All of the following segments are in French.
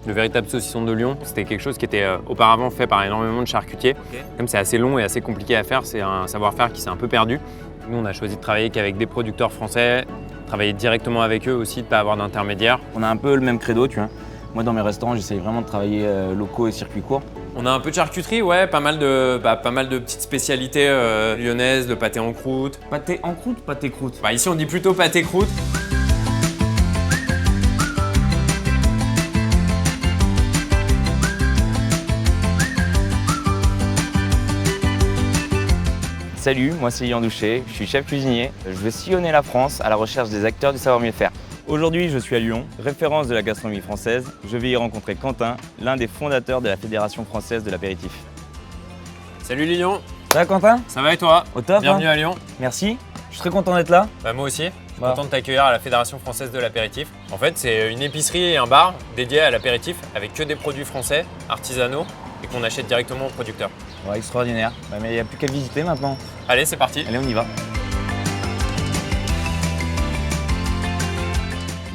Le véritable saucisson de Lyon, c'était quelque chose qui était auparavant fait par énormément de charcutiers. Comme c'est assez long et assez compliqué à faire, c'est un savoir-faire qui s'est un peu perdu. Nous, on a choisi de travailler qu'avec des producteurs français, travailler directement avec eux aussi, de ne pas avoir d'intermédiaire. On a un peu le même credo, tu vois. Moi, dans mes restaurants, j'essaye vraiment de travailler locaux et circuits courts. On a un peu de charcuterie, ouais, pas mal de petites spécialités lyonnaises, de pâté en croûte. Pâté en croûte, pâté croûte. Ici, on dit plutôt pâté croûte. Salut, moi c'est Yann Douché, je suis chef cuisinier. Je vais sillonner la France à la recherche des acteurs du savoir mieux faire. Aujourd'hui, je suis à Lyon, référence de la gastronomie française. Je vais y rencontrer Quentin, l'un des fondateurs de la Fédération française de l'apéritif. Salut Lyon. Ça va Quentin? Ça va et toi? Au top. Bienvenue à Lyon. Merci, je suis très content d'être là. Moi aussi, je suis content de t'accueillir à la Fédération française de l'apéritif. En fait, c'est une épicerie et un bar dédié à l'apéritif avec que des produits français, artisanaux et qu'on achète directement aux producteurs. Ouais, extraordinaire. Mais il n'y a plus qu'à visiter maintenant. Allez, c'est parti. Allez, on y va.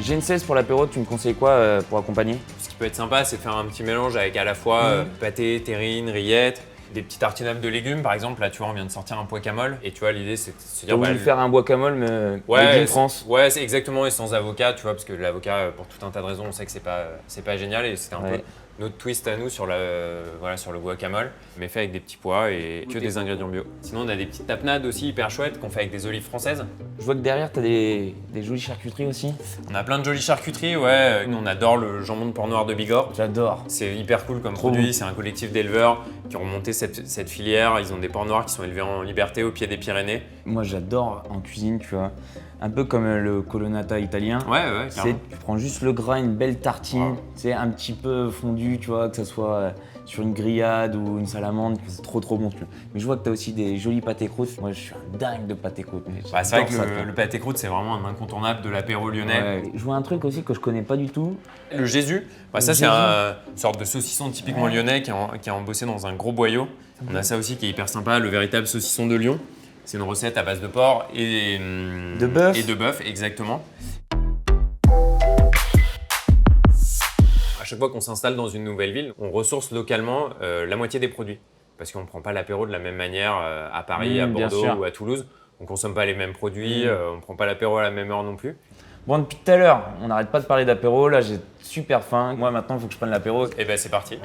J'ai une 16 pour l'apéro, tu me conseilles quoi pour accompagner? Ce qui peut être sympa, c'est de faire un petit mélange avec à la fois pâté, terrine, rillettes, des petites tartinades de légumes. Par exemple, là, tu vois, on vient de sortir un guacamole. Et tu vois, l'idée, c'est de se dire… Tu as voulu faire un guacamole, mais légumes France. Ouais, c'est exactement, et sans avocat, tu vois, parce que l'avocat, pour tout un tas de raisons, on sait que c'est pas génial. Et c'était un peu notre twist à nous sur le guacamole, mais fait avec des petits pois et que des ingrédients bio. Sinon, on a des petites tapenades aussi hyper chouettes qu'on fait avec des olives françaises. Je vois que derrière, tu as des jolies charcuteries aussi. On a plein de jolies charcuteries, ouais. Nous, on adore le jambon de porc noir de Bigorre. J'adore. C'est hyper cool comme produit. C'est un collectif d'éleveurs qui ont monté cette filière. Ils ont des porcs noirs qui sont élevés en liberté au pied des Pyrénées. Moi, j'adore en cuisine, tu vois. Un peu comme le colonnata italien. Ouais, carrément. Tu prends juste le gras, une belle tartine, un petit peu fondu, tu vois, que ça soit sur une grillade ou une salamande, c'est trop bon. Tu vois. Mais je vois que tu as aussi des jolis pâtés croûtes. Moi, je suis un dingue de pâtés croûtes. C'est vrai que le pâté croûte, c'est vraiment un incontournable de l'apéro lyonnais. Ouais. Je vois un truc aussi que je connais pas du tout. Le Jésus, ça c'est une sorte de saucisson typiquement lyonnais qui est embossé dans un gros boyau. On a ça aussi qui est hyper sympa, le véritable saucisson de Lyon. C'est une recette à base de porc et de bœuf. Et de bœuf, exactement. À chaque fois qu'on s'installe dans une nouvelle ville, on ressource localement la moitié des produits. Parce qu'on ne prend pas l'apéro de la même manière à Paris, à Bordeaux ou à Toulouse. On ne consomme pas les mêmes produits, on ne prend pas l'apéro à la même heure non plus. Bon, depuis tout à l'heure, on n'arrête pas de parler d'apéro. Là, j'ai super faim. Moi, maintenant, il faut que je prenne l'apéro. Et ben, c'est parti.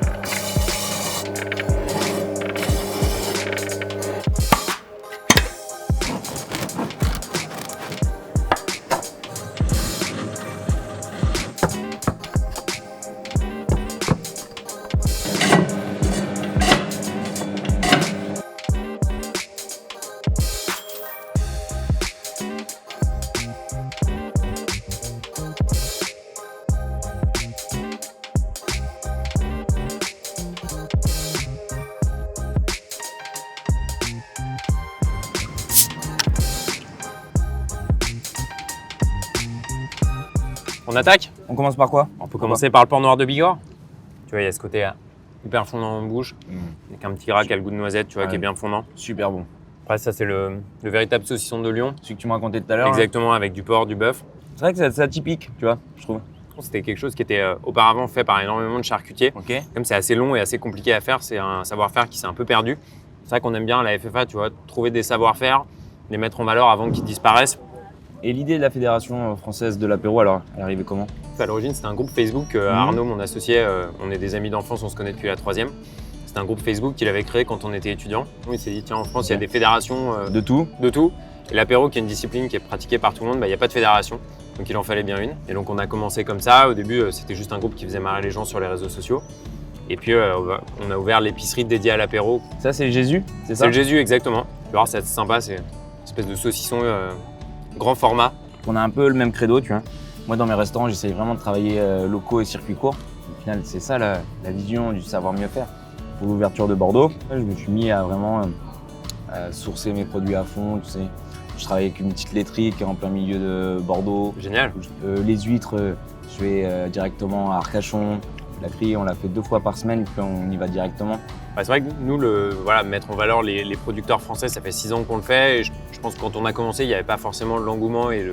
On attaque? On commence par quoi? On peut commencer par le porc noir de Bigorre. Tu vois, il y a ce côté hyper fondant en bouche, avec un petit gras qui a le goût de noisette, tu vois, qui est bien fondant. Super bon. Après, ça, c'est le véritable saucisson de Lyon. Celui que tu me racontais tout à l'heure. Exactement, avec du porc, du bœuf. C'est vrai que c'est atypique, tu vois, je trouve. C'était quelque chose qui était auparavant fait par énormément de charcutiers. Comme c'est assez long et assez compliqué à faire, c'est un savoir-faire qui s'est un peu perdu. C'est vrai qu'on aime bien à la FFA, tu vois, trouver des savoir-faire, les mettre en valeur avant qu'ils disparaissent. Et l'idée de la Fédération française de l'apéro, alors, elle est arrivée comment? À l'origine, c'était un groupe Facebook. Arnaud, mon associé, on est des amis d'enfance, on se connaît depuis la 3e. C'était un groupe Facebook qu'il avait créé quand on était étudiant. Il s'est dit, tiens, en France, il y a des fédérations de tout. Et l'apéro, qui est une discipline qui est pratiquée par tout le monde, il n'y a pas de fédération. Donc il en fallait bien une. Et donc on a commencé comme ça. Au début, c'était juste un groupe qui faisait marrer les gens sur les réseaux sociaux. Et puis on a ouvert l'épicerie dédiée à l'apéro. Ça, c'est le Jésus, c'est ça? C'est le Jésus, exactement. Tu vas voir, c'est sympa, c'est une espèce de saucisson grand format. On a un peu le même credo, tu vois. Moi, dans mes restaurants, j'essaye vraiment de travailler locaux et circuits courts. Au final, c'est ça la vision du savoir mieux faire. Pour l'ouverture de Bordeaux, je me suis mis à vraiment sourcer mes produits à fond, tu sais. Je travaille avec une petite laiterie qui est en plein milieu de Bordeaux. Génial. Les huîtres, je vais directement à Arcachon. La grille, on la fait 2 fois par semaine, puis on y va directement. C'est vrai que nous, mettre en valeur les producteurs français, ça fait 6 ans qu'on le fait. Et je pense que quand on a commencé, il n'y avait pas forcément l'engouement et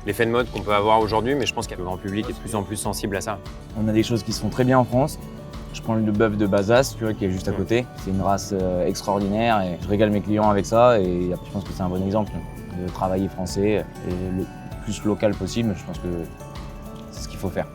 l'effet de mode qu'on peut avoir aujourd'hui, mais je pense que le grand public est de plus en plus sensible à ça. On a des choses qui se font très bien en France. Je prends le bœuf de Bazas, tu vois, qui est juste à côté. C'est une race extraordinaire et je régale mes clients avec ça. Et je pense que c'est un bon exemple de travailler français et le plus local possible. Je pense que c'est ce qu'il faut faire.